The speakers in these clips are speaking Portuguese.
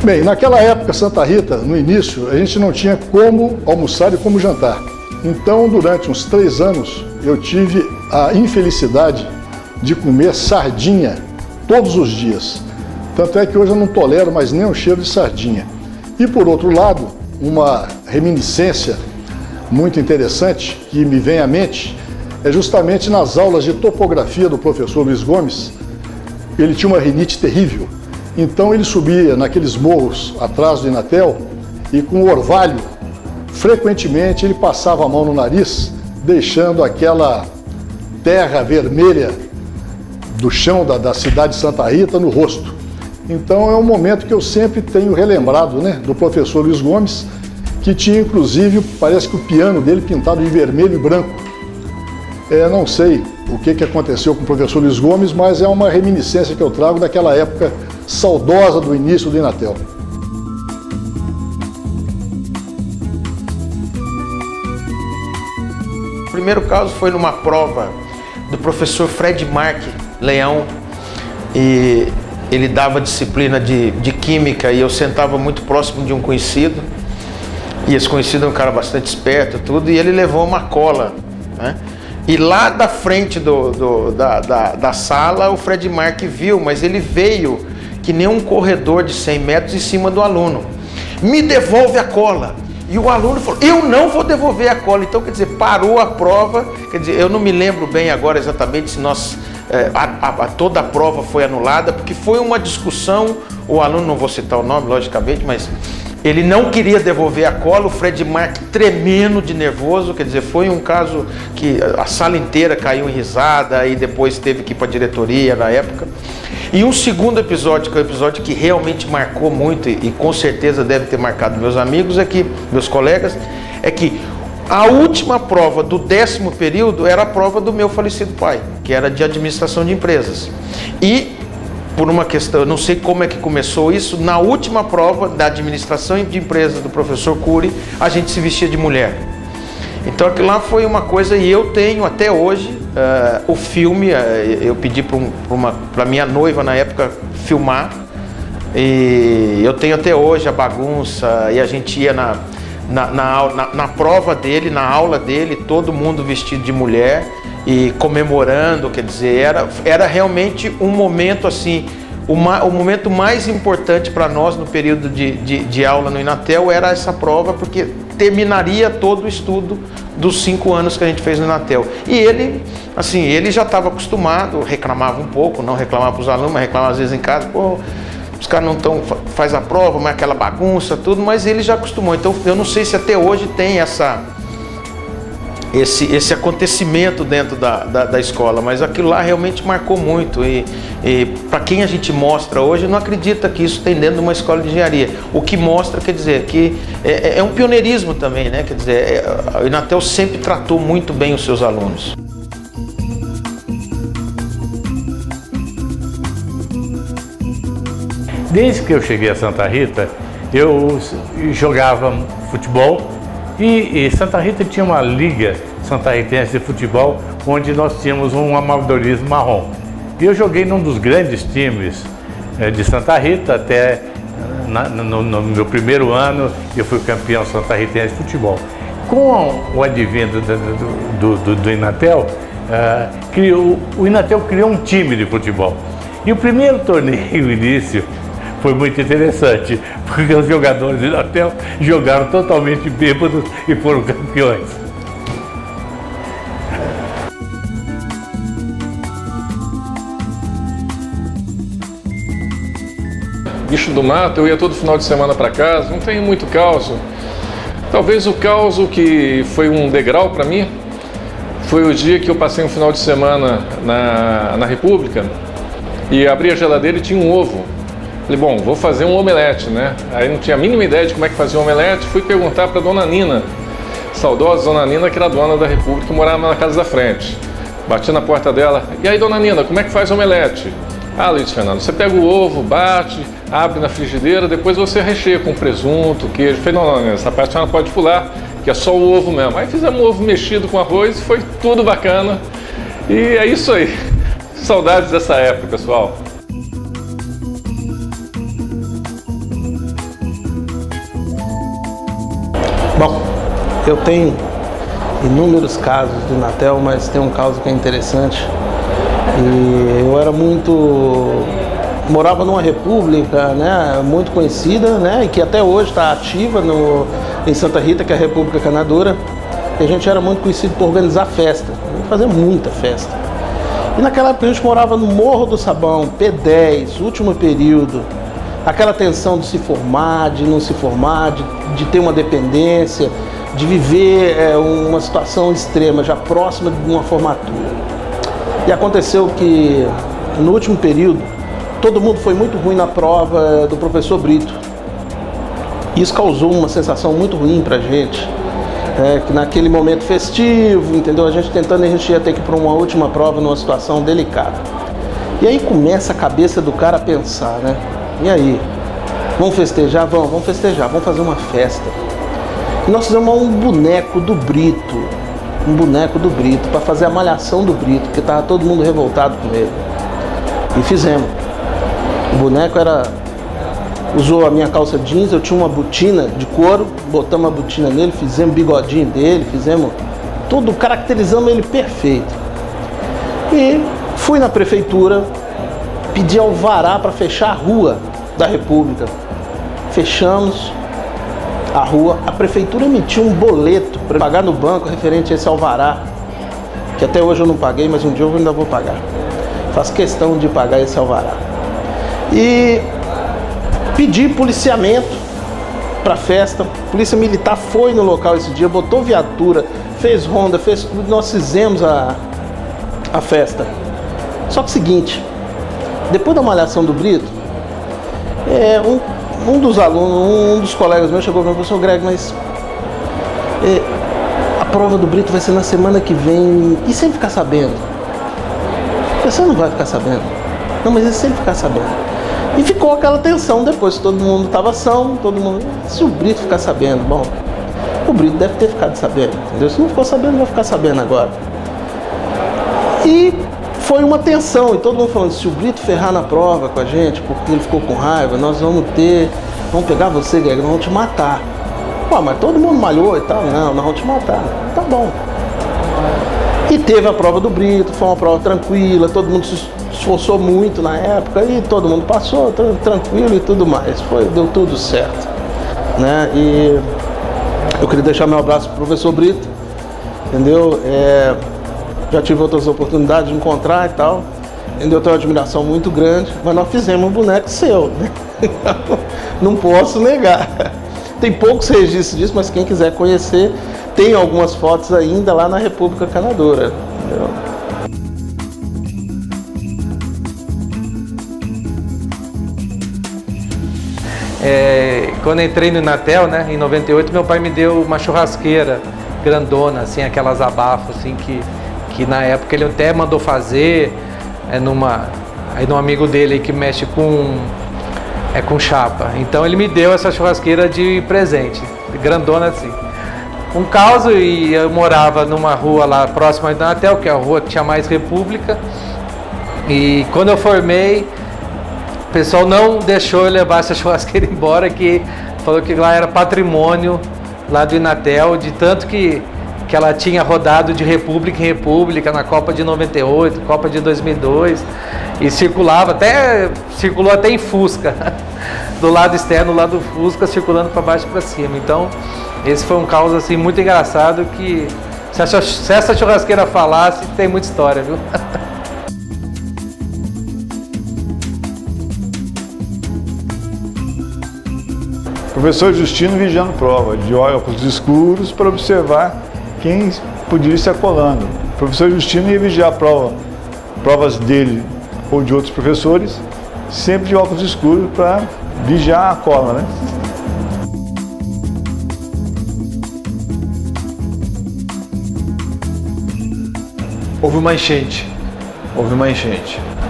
Bem, naquela época, Santa Rita, no início, a gente não tinha como almoçar e como jantar. Então, durante uns 3 anos, eu tive a infelicidade de comer sardinha todos os dias. Tanto é que hoje eu não tolero mais nem o cheiro de sardinha. E, por outro lado, uma reminiscência muito interessante que me vem à mente é justamente nas aulas de topografia do professor Luiz Gomes. Ele tinha uma rinite terrível. Então ele subia naqueles morros atrás do Inatel e com o orvalho, frequentemente ele passava a mão no nariz, deixando aquela terra vermelha do chão da cidade de Santa Rita no rosto. Então é um momento que eu sempre tenho relembrado, né, do professor Luiz Gomes, que tinha inclusive, parece que o piano dele pintado de vermelho e branco. Não sei o que aconteceu com o professor Luiz Gomes, mas é uma reminiscência que eu trago daquela época saudosa do início do Inatel. O primeiro caso foi numa prova do professor Fred Mark Leão, e ele dava disciplina de química e eu sentava muito próximo de um conhecido, e esse conhecido é um cara bastante esperto tudo, e ele levou uma cola, né? E lá da frente da sala o Fred Mark viu, mas ele veio que nem um corredor de 100 metros em cima do aluno. Me devolve a cola. E o aluno falou, eu não vou devolver a cola. Então, quer dizer, parou a prova. Quer dizer, eu não me lembro bem agora exatamente se toda a prova foi anulada, porque foi uma discussão, o aluno, não vou citar o nome, logicamente, mas ele não queria devolver a cola, o Fred Mark tremendo de nervoso, quer dizer, foi um caso que a sala inteira caiu em risada e depois teve que ir para a diretoria na época. E um segundo episódio, que é um episódio que realmente marcou muito e com certeza deve ter marcado meus amigos, meus colegas, é que a última prova do 10º período era a prova do meu falecido pai, que era de administração de empresas. E por uma questão, eu não sei como é que começou isso, na última prova da administração de empresas do professor Cury, a gente se vestia de mulher. Então aquilo lá foi uma coisa, e eu tenho até hoje o filme, eu pedi para minha noiva na época filmar, e eu tenho até hoje a bagunça, e a gente ia na prova dele, na aula dele, todo mundo vestido de mulher e comemorando, quer dizer, era realmente um momento assim, o momento mais importante para nós no período de aula no Inatel era essa prova, porque terminaria todo o estudo dos 5 anos que a gente fez no Inatel. E ele, assim, ele já estava acostumado, reclamava um pouco, não reclamava para os alunos, mas reclamava às vezes em casa, pô, os caras não faz a prova, mas aquela bagunça, tudo, mas ele já acostumou. Então eu não sei se até hoje tem esse acontecimento dentro da escola, mas aquilo lá realmente marcou muito, e para quem a gente mostra hoje não acredita que isso tem dentro de uma escola de engenharia. O que mostra, quer dizer, que é um pioneirismo também, né? Quer dizer, a Inatel sempre tratou muito bem os seus alunos. Desde que eu cheguei a Santa Rita, eu jogava futebol e Santa Rita tinha uma liga santarritense de futebol onde nós tínhamos um amadorismo marrom. E eu joguei num dos grandes times de Santa Rita até no meu primeiro ano eu fui campeão santarritense de futebol. Com o advento do Inatel, o Inatel criou um time de futebol. E o primeiro torneio, o início, foi muito interessante, porque os jogadores do Inatel jogaram totalmente bêbados e foram campeões. Bicho do mato, eu ia todo final de semana para casa, não tem muito caos. Talvez o caos que foi um degrau para mim foi o dia que eu passei um final de semana na República e abri a geladeira e tinha um ovo. Falei, bom, vou fazer um omelete, né? Aí não tinha a mínima ideia de como é que fazia um omelete, fui perguntar para Dona Nina, saudosa Dona Nina, que era dona da República, que morava na casa da frente. Bati na porta dela, e aí Dona Nina, como é que faz omelete? Ah, Luiz Fernando, você pega o ovo, bate, abre na frigideira, depois você recheia com presunto, queijo. Falei, não, essa parte a senhora pode pular, que é só o ovo mesmo. Aí fizemos um ovo mexido com arroz, foi tudo bacana. E é isso aí. Saudades dessa época, pessoal. Eu tenho inúmeros casos do Inatel, mas tem um caso que é interessante. E eu era morava numa república, né, muito conhecida, né, e que até hoje está ativa em Santa Rita, que é a República Canadora. E a gente era muito conhecido por organizar festa, fazer muita festa. E naquela época a gente morava no Morro do Sabão, P10, último período. Aquela tensão de se formar, de não se formar, de ter uma dependência, de viver uma situação extrema, já próxima de uma formatura. E aconteceu que no último período, todo mundo foi muito ruim na prova do professor Brito. Isso causou uma sensação muito ruim pra gente. Que naquele momento festivo, entendeu? A gente ia ter que ir para uma última prova numa situação delicada. E aí começa a cabeça do cara a pensar, né? E aí? Vamos festejar? Vamos festejar, vamos fazer uma festa. E nós fizemos um boneco do Brito, para fazer a malhação do Brito, porque estava todo mundo revoltado com ele. E fizemos. O boneco usou a minha calça jeans, eu tinha uma botina de couro, botamos a botina nele, fizemos bigodinho dele, fizemos tudo, caracterizamos ele perfeito. E fui na prefeitura, pedi alvará para fechar a rua da República. Fechamos a rua, a prefeitura emitiu um boleto para pagar no banco referente a esse alvará, que até hoje eu não paguei, mas um dia eu ainda vou pagar. Faço questão de pagar esse alvará. E pedi policiamento para a festa. A polícia militar foi no local esse dia, botou viatura, fez ronda, fez tudo. Nós fizemos a festa. Só que o seguinte, depois da malhação do Brito, um dos alunos, um dos colegas meus chegou para mim e falou: Greg, mas a prova do Brito vai ser na semana que vem, e sem ficar sabendo? Você não vai ficar sabendo. Não, mas é sem ficar sabendo. E ficou aquela tensão depois, todo mundo estava são, todo mundo... Se o Brito ficar sabendo, bom, o Brito deve ter ficado sabendo, entendeu? Se não ficou sabendo, vai ficar sabendo agora. E foi uma tensão, e todo mundo falando, se o Brito ferrar na prova com a gente, porque ele ficou com raiva, nós vamos pegar você, Greg, nós vamos te matar. Pô, mas todo mundo malhou e tal, não, nós vamos te matar. Tá bom. E teve a prova do Brito, foi uma prova tranquila, todo mundo se esforçou muito na época e todo mundo passou tranquilo e tudo mais. Deu tudo certo, né? E eu queria deixar meu abraço pro professor Brito, entendeu? Já tive outras oportunidades de encontrar e tal, entendeu? Eu tenho uma admiração muito grande, mas nós fizemos um boneco seu, né? Não posso negar. Tem poucos registros disso, mas quem quiser conhecer, tem algumas fotos ainda lá na República Canadora, entendeu? Quando eu entrei no Inatel, né, em 98, meu pai me deu uma churrasqueira grandona, assim, aquelas abafos, assim, que na época ele até mandou fazer, aí num amigo dele aí que mexe com chapa. Então ele me deu essa churrasqueira de presente, grandona assim. Um caos, e eu morava numa rua lá próxima do Inatel, que é a rua que tinha mais República, e quando eu formei, o pessoal não deixou eu levar essa churrasqueira embora, que falou que lá era patrimônio lá do Inatel, de tanto que ela tinha rodado de república em república, na Copa de 98, Copa de 2002, e circulou até em Fusca, do lado externo, do lado do Fusca, circulando para baixo e para cima. Então, esse foi um caos assim, muito engraçado, que se essa churrasqueira falasse, tem muita história, viu? Professor Justino vigiando prova, de óculos escuros para observar quem podia estar colando. O professor Justino ia vigiar provas dele ou de outros professores, sempre de óculos escuros para vigiar a cola, né? Houve uma enchente,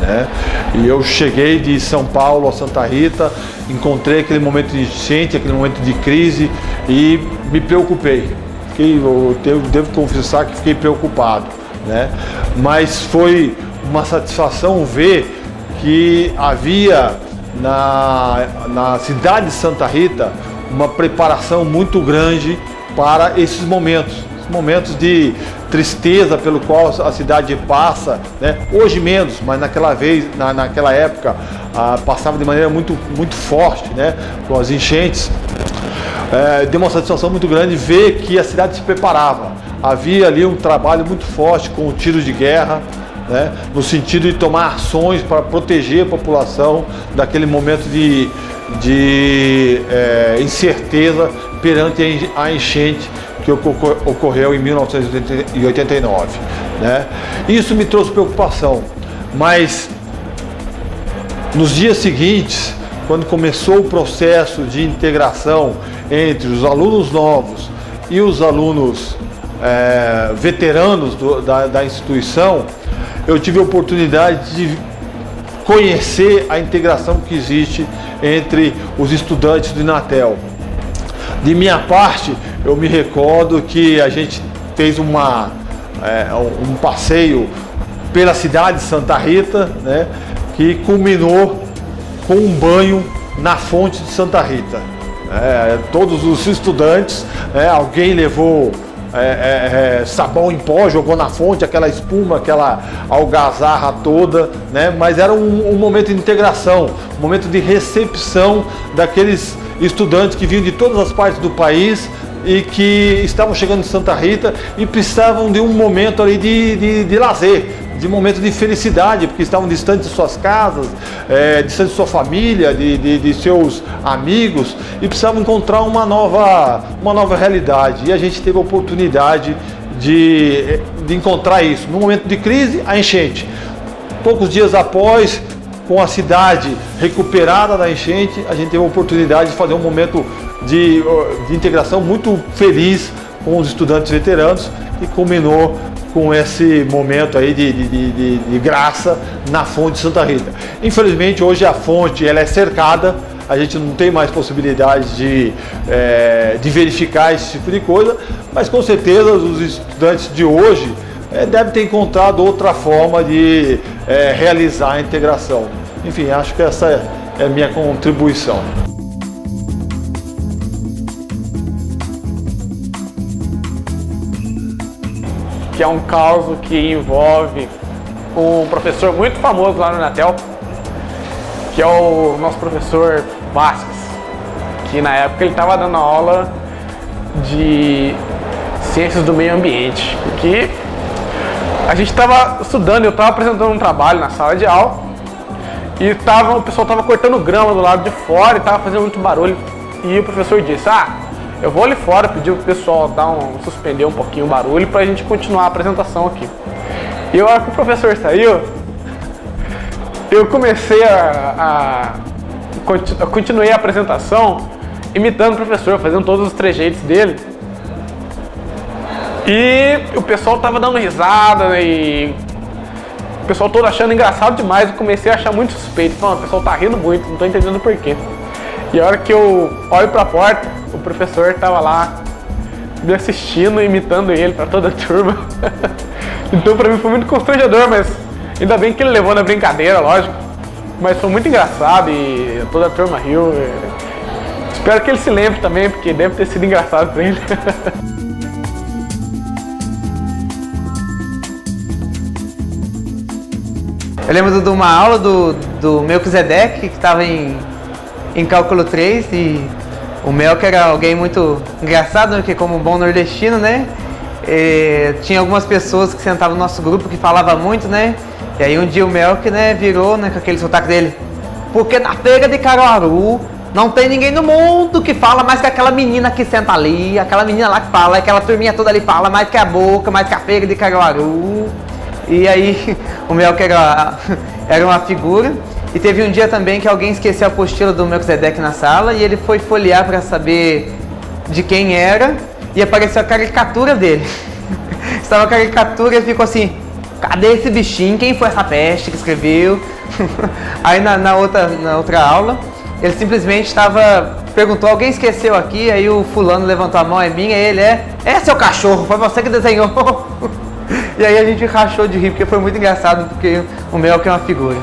né? E eu cheguei de São Paulo a Santa Rita, encontrei aquele momento de enchente, aquele momento de crise e me preocupei. Eu devo confessar que fiquei preocupado, né? Mas foi uma satisfação ver que havia na cidade de Santa Rita uma preparação muito grande para esses momentos de tristeza pelo qual a cidade passa, né? Hoje menos, mas naquela época passava de maneira muito forte, né? Com as enchentes. Deu uma satisfação muito grande ver que a cidade se preparava. Havia ali um trabalho muito forte com o tiro de guerra, né? No sentido de tomar ações para proteger a população daquele momento de incerteza perante a enchente que ocorreu em 1989. Né? Isso me trouxe preocupação, mas nos dias seguintes, quando começou o processo de integração entre os alunos novos e os alunos veteranos da instituição, eu tive a oportunidade de conhecer a integração que existe entre os estudantes do Inatel. De minha parte, eu me recordo que a gente fez um passeio pela cidade de Santa Rita, né, que culminou com um banho na fonte de Santa Rita. Todos os estudantes, alguém levou sabão em pó, jogou na fonte, aquela espuma, aquela algazarra toda, né? Mas era um momento de integração, um momento de recepção daqueles estudantes que vinham de todas as partes do país e que estavam chegando em Santa Rita e precisavam de um momento ali de lazer, de momento de felicidade, porque estavam distantes de suas casas, distantes de sua família, de seus amigos, e precisavam encontrar uma nova realidade. E a gente teve a oportunidade de encontrar isso. No momento de crise, a enchente. Poucos dias após, com a cidade recuperada da enchente, a gente teve a oportunidade de fazer um momento de integração muito feliz com os estudantes veteranos, que culminou com esse momento aí de graça na fonte de Santa Rita. Infelizmente, hoje a fonte ela é cercada, a gente não tem mais possibilidade de verificar esse tipo de coisa, mas com certeza os estudantes de hoje devem ter encontrado outra forma de realizar a integração. Enfim, acho que essa é a minha contribuição. Que é um caso que envolve um professor muito famoso lá no Inatel, que é o nosso professor Vasques, que na época ele estava dando aula de ciências do meio ambiente, porque a gente estava estudando, eu estava apresentando um trabalho na sala de aula e o pessoal estava cortando grama do lado de fora e estava fazendo muito barulho, e o professor disse: eu vou ali fora, pedir pro pessoal suspender um pouquinho o barulho pra gente continuar a apresentação aqui. E a hora que o professor saiu, eu comecei continuei a apresentação imitando o professor, fazendo todos os trejeitos dele. E o pessoal tava dando risada e o pessoal todo achando engraçado demais. Eu comecei a achar muito suspeito. Falando, o pessoal tá rindo muito, não tô entendendo por quê. E a hora que eu olho pra porta, o professor estava lá me assistindo, imitando ele para toda a turma. Então para mim foi muito constrangedor, mas ainda bem que ele levou na brincadeira, lógico. Mas foi muito engraçado e toda a turma riu. Espero que ele se lembre também, porque deve ter sido engraçado para ele. Eu lembro de uma aula do Melquisedeque, que estava em Cálculo 3, e o Melk era alguém muito engraçado, que como um bom nordestino, né? Tinha algumas pessoas que sentavam no nosso grupo que falavam muito, né? E aí um dia o Melk, né, virou, né, com aquele sotaque dele: porque na feira de Caruaru não tem ninguém no mundo que fala mais que aquela menina que senta ali, aquela menina lá que fala, aquela turminha toda ali fala mais que a boca, mais que a feira de Caruaru. E aí o Melk era uma figura. E teve um dia também que alguém esqueceu a apostila do Melquisedeque na sala e ele foi folhear para saber de quem era e apareceu a caricatura dele. Estava a caricatura e ele ficou assim: cadê esse bichinho? Quem foi essa peste que escreveu? Aí na outra aula, ele simplesmente perguntou: alguém esqueceu aqui? Aí o fulano levantou a mão: é minha. Ele é seu cachorro, foi você que desenhou. E aí a gente rachou de rir, porque foi muito engraçado, porque o Melk é uma figura.